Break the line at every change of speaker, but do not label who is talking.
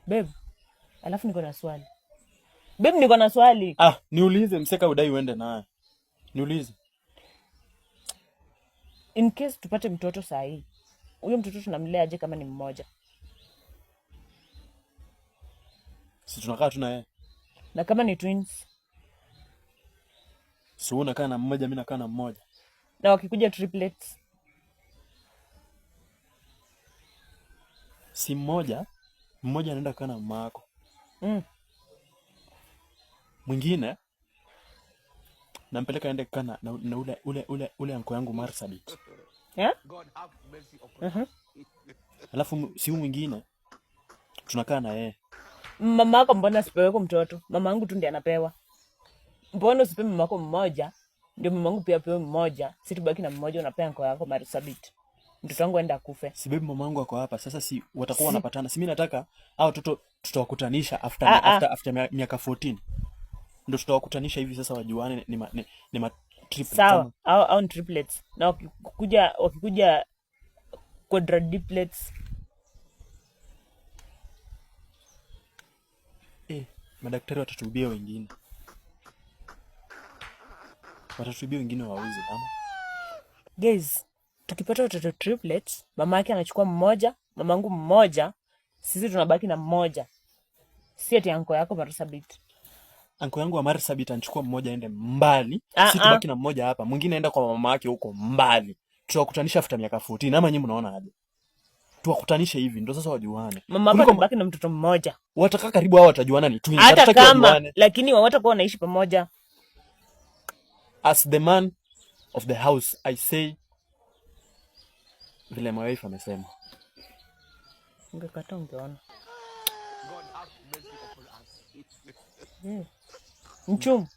Babe, alafu niko na swali. Babe, niko na swali.
Niulize mseka udai uende naye. Niulize.
In case tupate mtoto saa hii. Huyo mtoto tunamlea aje kama ni mmoja?
Si tunakaa tu na yeye.
Na kama ni twins?
Si unakaa na mmoja, mimi nakaa na mmoja.
Na wakikuja triplets?
Si mmoja anaenda kaa na mama yako. Mwingine nampeleka aende kana na ule anko yangu Marsabit.
God have mercy.
Alafu si mwingine tunakaa na yeye.
Mama yako mbona asipewe mtoto? Mama yangu tu ndiye anapewa. Mbona usipe mama yako mmoja? Ndio mama yangu pia apewe mmoja. Si tubaki na mmoja, unapea anko yako Marsabit. Mtoto wangu aenda akufe.
Si baby, mama yangu ako hapa. Sasa si watakuwa wanapatana. Si mimi nataka hao watoto tutawakutanisha after miaka 14. Ndio tutawakutanisha hivi sasa wajuane ni triplets.
Sawa, au ni triplets. Na wakikuja quadruplets.
Madaktari watatubia wengine. Wauze ama.
Guys, tukipata watoto triplets, mama yake anachukua mmoja, mamangu mmoja, sisi tunabaki na mmoja. Si ati anko yako Marsabit.
Anko yangu wa Marsabit anachukua mmoja aende mbali. Sisi tubaki na mmoja hapa. Mwingine aenda kwa mama yake huko mbali. Tutawakutanisha after miaka 14. Ama nyinyi mnaona aje? Tuwakutanishe hivi ndio sasa wajuane.
Mama hapa tubaki na mtoto mmoja.
Watakaa karibu hao watajuana ni twins.
Hata kama lakini watakuwa wanaishi pamoja.
As the man of the house, I say vile my wife amesema.
Ungekata ungeona. God have mercy upon us. Mchum.